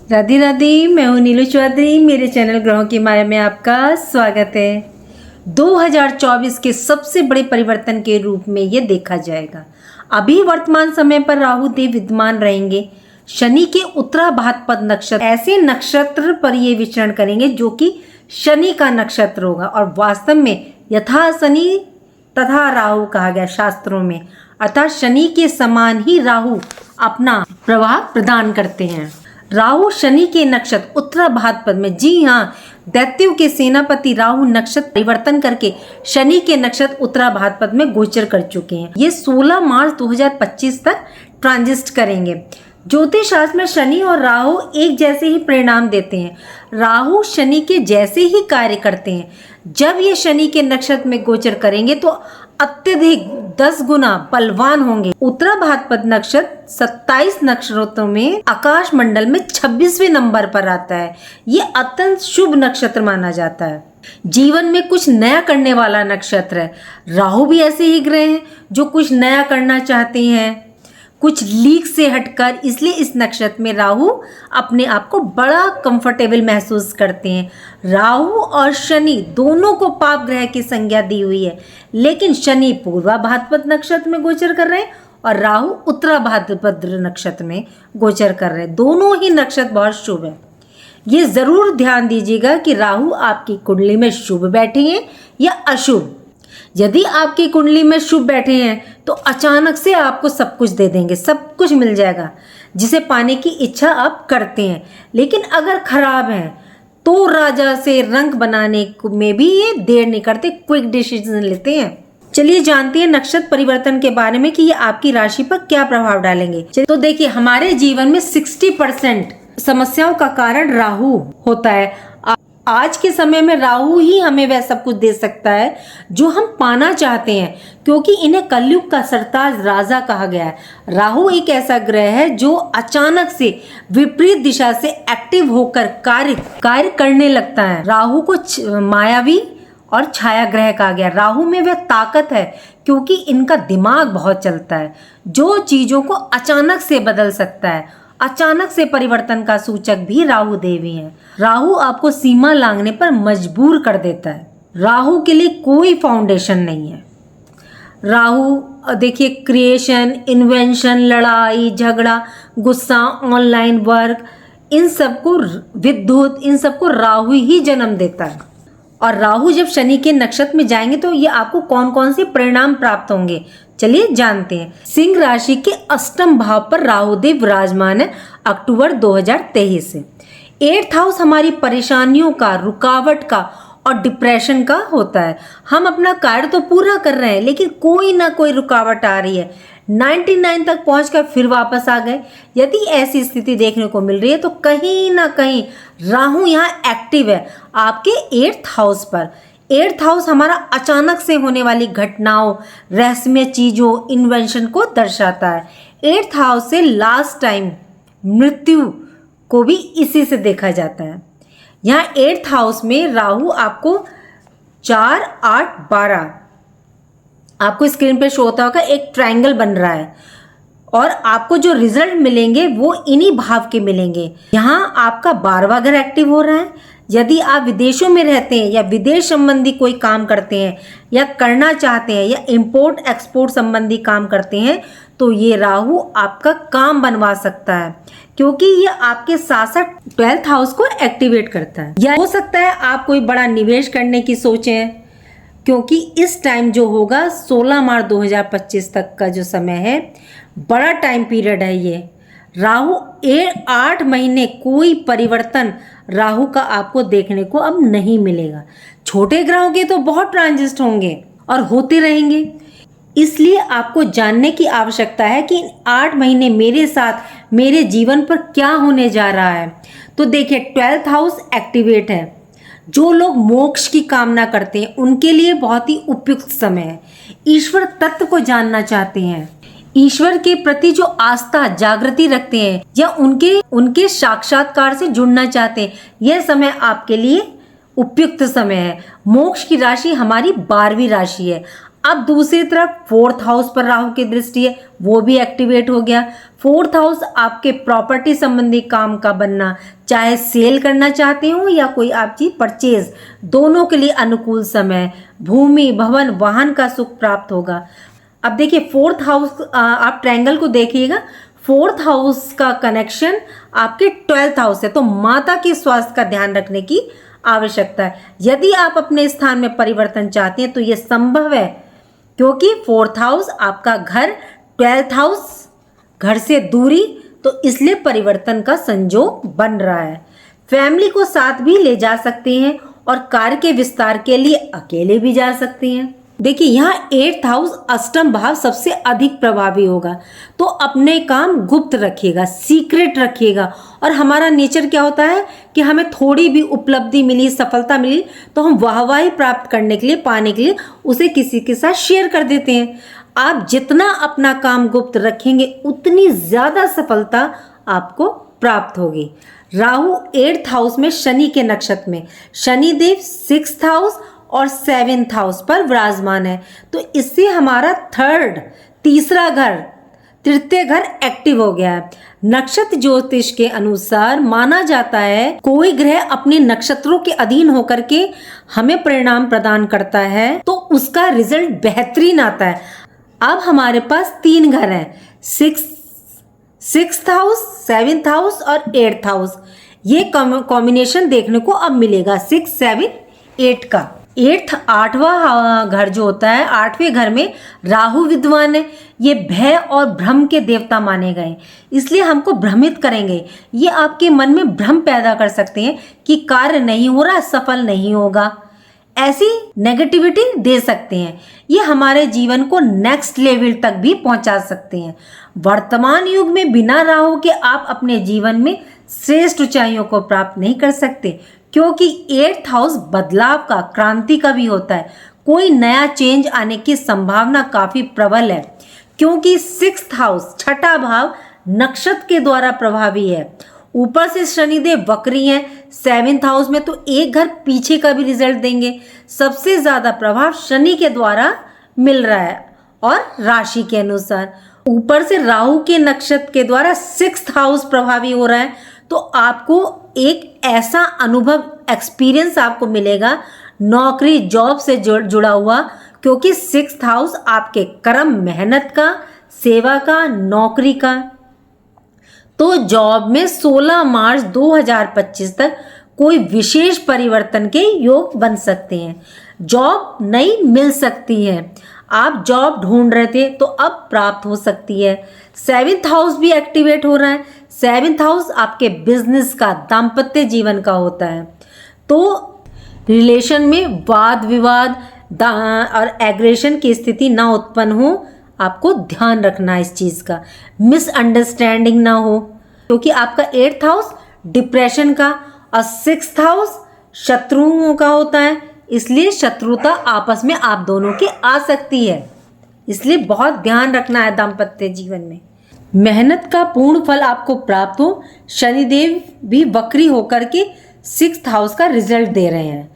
राधे राधे। मैं हूँ नीलू चौधरी। मेरे चैनल ग्रहों की माया में आपका स्वागत है। 2024 के सबसे बड़े परिवर्तन के रूप में ये देखा जाएगा। अभी वर्तमान समय पर राहु देव विद्यमान रहेंगे। शनि के उत्तरा भाद्रपद नक्षत्र, ऐसे नक्षत्र पर ये विचरण करेंगे जो कि शनि का नक्षत्र होगा और वास्तव में यथा शनि तथा राहु कहा गया शास्त्रों में, अर्थात शनि के समान ही राहु अपना प्रभाव प्रदान करते हैं। राहु शनि के नक्षत्र उत्तरा भाद्रपद में, जी हाँ, दैत्यों के सेनापति राहु नक्षत्र परिवर्तन करके शनि के नक्षत्र उत्तरा भाद्रपद में गोचर कर चुके हैं। ये 16 मार्च 2025 तक ट्रांजिट करेंगे। ज्योतिष शास्त्र में शनि और राहु एक जैसे ही परिणाम देते हैं। राहु शनि के जैसे ही कार्य करते हैं। जब ये शनि के नक्षत्र में गोचर करेंगे तो अत्यधिक 10 गुना बलवान होंगे। उत्तरा भाद्रपद नक्षत्र 27 नक्षत्रों में आकाश मंडल में 26वें नंबर पर आता है। ये अत्यंत शुभ नक्षत्र माना जाता है। जीवन में कुछ नया करने वाला नक्षत्र है। राहु भी ऐसे ही ग्रह हैं जो कुछ नया करना चाहते हैं, कुछ लीक से हटकर, इसलिए इस नक्षत्र में राहु अपने आप को बड़ा कंफर्टेबल महसूस करते हैं। राहु और शनि दोनों को पाप ग्रह की संज्ञा दी हुई है, लेकिन शनि पूर्वा भाद्रपद नक्षत्र में गोचर कर रहे हैं और राहु उत्तरा भाद्रपद नक्षत्र में गोचर कर रहे हैं। दोनों ही नक्षत्र बहुत शुभ है। ये जरूर ध्यान दीजिएगा कि राहु आपकी कुंडली में शुभ बैठे हैं या अशुभ। यदि आपकी कुंडली में शुभ बैठे हैं तो अचानक से आपको सब कुछ दे देंगे, सब कुछ मिल जाएगा जिसे पाने की इच्छा आप करते हैं। लेकिन अगर खराब है तो राजा से रंग बनाने में भी ये देर नहीं करते, क्विक डिसीजन लेते हैं। चलिए जानते हैं नक्षत्र परिवर्तन के बारे में कि ये आपकी राशि पर क्या प्रभाव डालेंगे। तो देखिए, हमारे जीवन में 60% समस्याओं का कारण राहु होता है। आज के समय में राहु ही हमें वह सब कुछ दे सकता है जो हम पाना चाहते हैं, क्योंकि इन्हें कलयुग का सरताज राजा कहा गया है। राहु एक ऐसा ग्रह है जो अचानक से विपरीत दिशा से एक्टिव होकर कार्य करने लगता है। राहु को मायावी और छाया ग्रह कहा गया। राहु में वह ताकत है क्योंकि इनका दिमाग बहुत चलता है, जो चीजों को अचानक से बदल सकता है। अचानक से परिवर्तन का सूचक भी राहु देवी है। राहु आपको सीमा लांघने पर मजबूर कर देता है। राहु के लिए कोई फाउंडेशन नहीं है। राहु देखिए, क्रिएशन, इन्वेंशन, लड़ाई झगड़ा, गुस्सा, ऑनलाइन वर्क, इन सबको, विद्युत, इन सबको राहु ही जन्म देता है। और राहु जब शनि के नक्षत्र में जाएंगे तो ये आपको कौन कौन से परिणाम प्राप्त होंगे, चलिए जानते हैं। सिंह राशि के अष्टम भाव पर राहु देव विराजमान है अक्टूबर 2023 से। 8th हाउस हमारी परेशानियों का, रुकावट का और डिप्रेशन का होता है। हम अपना कार्य तो पूरा कर रहे हैं लेकिन कोई ना कोई रुकावट आ रही है। 99 तक पहुंचकर फिर वापस आ गए। यदि ऐसी स्थिति देखने को मिल रही है तो कहीं ना कहीं राहु यहाँ एक्टिव है आपके 8th हाउस पर। 8th हाउस हमारा अचानक से होने वाली घटनाओं, रहस्यमय चीजों, इन्वेंशन को दर्शाता है। 8th हाउस से लास्ट टाइम मृत्यु को भी इसी से देखा जाता है। यहाँ 8th हाउस में राहु आपको 4, 8, 12, आपको स्क्रीन पे शो होता होगा, एक ट्रायंगल बन रहा है और आपको जो रिजल्ट मिलेंगे वो इन्हीं भाव के मिलेंगे। यहाँ आपका 12वां घर एक्टिव हो रहा है। यदि आप विदेशों में रहते हैं या विदेश संबंधी कोई काम करते हैं या करना चाहते हैं या इंपोर्ट एक्सपोर्ट संबंधी काम करते हैं तो ये राहु आपका काम बनवा सकता है, क्योंकि ये आपके साथ साथ 12th हाउस को एक्टिवेट करता है। या हो सकता है आप कोई बड़ा निवेश करने की सोचें, क्योंकि इस टाइम जो होगा 16 मार्च 2025 तक का जो समय है, बड़ा टाइम पीरियड है ये। राहु 8 महीने कोई परिवर्तन राहु का आपको देखने को अब नहीं मिलेगा। छोटे ग्रहों के तो बहुत ट्रांजिट होंगे और होते रहेंगे, इसलिए आपको जानने की आवश्यकता है कि 8 महीने मेरे साथ, मेरे जीवन पर क्या होने जा रहा है। तो देखिए, 12th हाउस एक्टिवेट है। जो लोग मोक्ष की कामना करते हैं उनके लिए बहुत ही उपयुक्त समय है। ईश्वर तत्व को जानना चाहते हैं, ईश्वर के प्रति जो आस्था, जागृति रखते हैं या उनके साक्षात्कार से जुड़ना चाहते हैं, यह समय आपके लिए उपयुक्त समय है। मोक्ष की राशि हमारी 12वीं राशि है। अब दूसरी तरफ फोर्थ हाउस पर राहु की दृष्टि है, वो भी एक्टिवेट हो गया। फोर्थ हाउस आपके प्रॉपर्टी संबंधी काम का बनना, चाहे सेल करना चाहते हो या कोई आप चीज परचेज, दोनों के लिए अनुकूल समय। भूमि, भवन, वाहन का सुख प्राप्त होगा। अब देखिए फोर्थ हाउस, आप ट्रायंगल को देखिएगा, फोर्थ हाउस का कनेक्शन आपके 12th हाउस है, तो माता के स्वास्थ्य का ध्यान रखने की आवश्यकता है। यदि आप अपने स्थान में परिवर्तन चाहते हैं तो यह संभव है, क्योंकि फोर्थ हाउस आपका घर, 12th हाउस घर से दूरी, तो इसलिए परिवर्तन का संजोग बन रहा है। फैमिली को साथ भी ले जा सकते हैं और कार्य के विस्तार के लिए अकेले भी जा सकते हैं। देखिए यहाँ 8th हाउस अष्टम भाव सबसे अधिक प्रभावी होगा, तो अपने काम गुप्त रखिएगा, सीक्रेट रखिएगा। और हमारा नेचर क्या होता है कि हमें थोड़ी भी उपलब्धि मिली, सफलता मिली, तो हम वाहवाही प्राप्त करने के लिए, पाने के लिए उसे किसी के साथ शेयर कर देते हैं। आप जितना अपना काम गुप्त रखेंगे उतनी ज्यादा सफलता आपको प्राप्त होगी। राहु 8th हाउस में शनि के नक्षत्र में, शनिदेव 6th हाउस और 7th हाउस पर विराजमान है, तो इससे हमारा तीसरा घर, तृतीय घर एक्टिव हो गया है। नक्षत्र ज्योतिष के अनुसार माना जाता है कोई ग्रह अपने नक्षत्रों के अधीन होकर के हमें परिणाम प्रदान करता है तो उसका रिजल्ट बेहतरीन आता है। अब हमारे पास 3 घर हैं, 6th हाउस, 7th हाउस और 8th हाउस। ये कॉम्बिनेशन देखने को अब मिलेगा 6, 7, 8 का। 8वां घर जो होता है, 8वें घर में राहु विद्वान है। ये भय और भ्रम के देवता माने गए, इसलिए हमको भ्रमित करेंगे। ये आपके मन में भ्रम पैदा कर सकते हैं कि कार्य नहीं हो रहा, सफल नहीं होगा, ऐसी नेगेटिविटी दे सकते हैं। ये हमारे जीवन को नेक्स्ट लेवल तक भी पहुंचा सकते हैं। वर्तमान युग में बिना राहु के आप अपने जीवन में श्रेष्ठ ऊंचाइयों को प्राप्त नहीं कर सकते, क्योंकि 8th हाउस बदलाव का, क्रांति का भी होता है। कोई नया चेंज आने की संभावना काफी प्रबल है, क्योंकि 6th हाउस, छठा भाव, नक्षत्र के द्वारा प्रभावी है। ऊपर से शनिदेव वक्री हैं 7th हाउस में, तो एक घर पीछे का भी रिजल्ट देंगे। सबसे ज्यादा प्रभाव शनि के द्वारा मिल रहा है और राशि के अनुसार। ऊपर से राहु के नक्षत्र के द्वारा 6th हाउस प्रभावी हो रहा है, तो आपको एक ऐसा अनुभव, एक्सपीरियंस आपको मिलेगा नौकरी, जॉब से जुड़ा हुआ, क्योंकि 6th हाउस आपके कर्म, मेहनत का, सेवा का, नौकरी का। तो जॉब में 16 मार्च 2025 तक कोई विशेष परिवर्तन के योग बन सकते हैं। जॉब नई मिल सकती है, आप जॉब ढूंढ रहे थे तो अब प्राप्त हो सकती है। 7th हाउस भी एक्टिवेट हो रहा है। 7th हाउस आपके बिजनेस का, दाम्पत्य जीवन का होता है, तो रिलेशन में वाद विवाद और एग्रेशन की स्थिति ना उत्पन्न हो, आपको ध्यान रखना है इस चीज का। मिसअंडरस्टैंडिंग ना हो, क्योंकि आपका 8th हाउस डिप्रेशन का और 6th हाउस शत्रुओं का होता है, इसलिए शत्रुता आपस में आप दोनों की आ सकती है, इसलिए बहुत ध्यान रखना है दाम्पत्य जीवन में। मेहनत का पूर्ण फल आपको प्राप्त हो। शनिदेव भी वक्री होकर के 6th हाउस का रिजल्ट दे रहे हैं।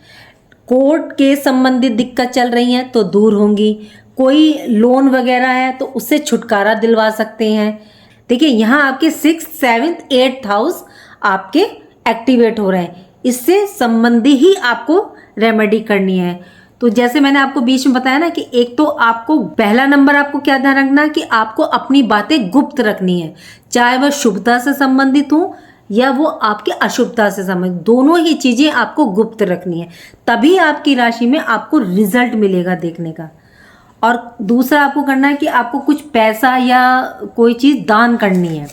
कोर्ट के संबंधित दिक्कत चल रही हैं तो दूर होंगी। कोई लोन वगैरह है तो उससे छुटकारा दिलवा सकते हैं। देखिए यहाँ आपके 6th, 7th, 8th हाउस आपके एक्टिवेट हो रहे हैं, इससे संबंधी ही आपको रेमेडी करनी है। तो जैसे मैंने आपको बीच में बताया ना कि एक तो आपको पहला नंबर आपको क्या ध्यान रखना कि आपको अपनी बातें गुप्त रखनी है, चाहे वह शुभता से संबंधित हो या वो आपकी अशुभता से संबंधित, दोनों ही चीजें आपको गुप्त रखनी है, तभी आपकी राशि में आपको रिजल्ट मिलेगा देखने का। और दूसरा आपको करना है कि आपको कुछ पैसा या कोई चीज दान करनी है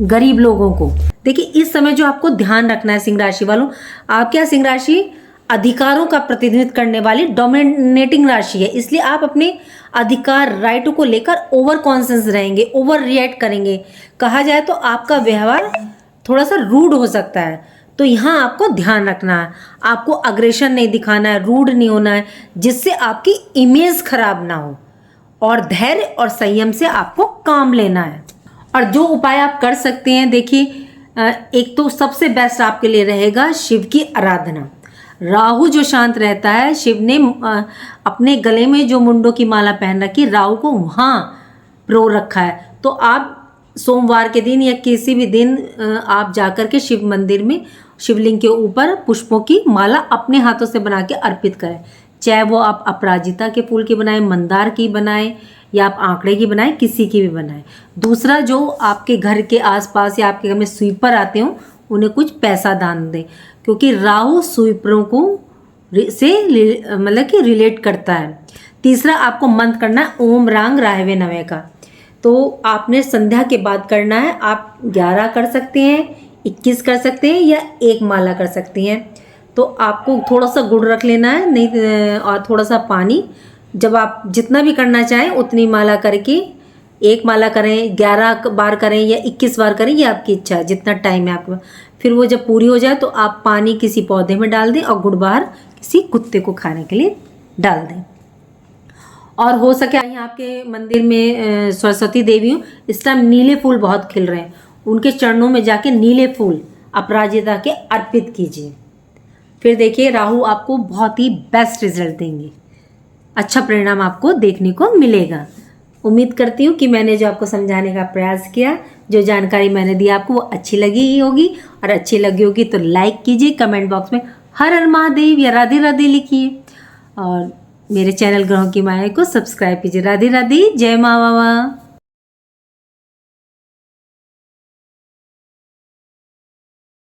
गरीब लोगों को। देखिए इस समय जो आपको ध्यान रखना है सिंह राशि वालों, आप क्या, सिंह राशि अधिकारों का प्रतिनिधित्व करने वाली डोमिनेटिंग राशि है, इसलिए आप अपने अधिकार, राइटों को लेकर ओवर कॉन्शियस रहेंगे, ओवर रिएक्ट करेंगे। कहा जाए तो आपका व्यवहार थोड़ा सा रूड हो सकता है, तो यहाँ आपको ध्यान रखना है। आपको अग्रेशन नहीं दिखाना है, रूड नहीं होना है, जिससे आपकी इमेज खराब ना हो, और धैर्य और संयम से आपको काम लेना है। और जो उपाय आप कर सकते हैं, देखिए एक तो सबसे बेस्ट आपके लिए रहेगा शिव की आराधना। राहु जो शांत रहता है, शिव ने अपने गले में जो मुंडों की माला पहन रखी, राहु को वहाँ प्रो रखा है। तो आप सोमवार के दिन या किसी भी दिन आप जाकर के शिव मंदिर में शिवलिंग के ऊपर पुष्पों की माला अपने हाथों से बना के अर्पित करें। चाहे वो आप अपराजिता के फूल की बनाएं, मंदार की बनाएं या आप आंकड़े की बनाएं, किसी की भी बनाएं। दूसरा, जो आपके घर के आसपास या आपके घर में स्वीपर आते हो, उन्हें कुछ पैसा दान दें, क्योंकि राहु स्वीपरों को से मतलब कि रिलेट करता है। तीसरा, आपको मंत्र करना है ओम रांग राहवे नवे का। तो आपने संध्या के बाद करना है। आप 11 कर सकते हैं, 21 कर सकते हैं या 1 माला कर सकती हैं। तो आपको थोड़ा सा गुड़ रख लेना है, नहीं और थोड़ा सा पानी। जब आप जितना भी करना चाहें उतनी माला करके 1 माला करें, 11 बार करें या 21 बार करें, ये आपकी इच्छा है, जितना टाइम है आपके पास। फिर वो जब पूरी हो जाए तो आप पानी किसी पौधे में डाल दें और गुड़ बाहर किसी कुत्ते को खाने के लिए डाल दें। और हो सके यहाँ आपके मंदिर में सरस्वती देवी हूँ, इस टाइम नीले फूल बहुत खिल रहे हैं, उनके चरणों में जाके नीले फूल अपराजिता के अर्पित कीजिए। फिर देखिए, राहु आपको बहुत ही बेस्ट रिजल्ट देंगे, अच्छा परिणाम आपको देखने को मिलेगा। उम्मीद करती हूँ कि मैंने जो आपको समझाने का प्रयास किया, जो जानकारी मैंने दी आपको, वो अच्छी लगी ही होगी। और अच्छी लगी होगी तो लाइक कीजिए, कमेंट बॉक्स में हर हर महादेव या राधे राधे लिखिए, और मेरे चैनल ग्रहों की माया को सब्सक्राइब कीजिए। राधे राधे, जय माँ बाबा।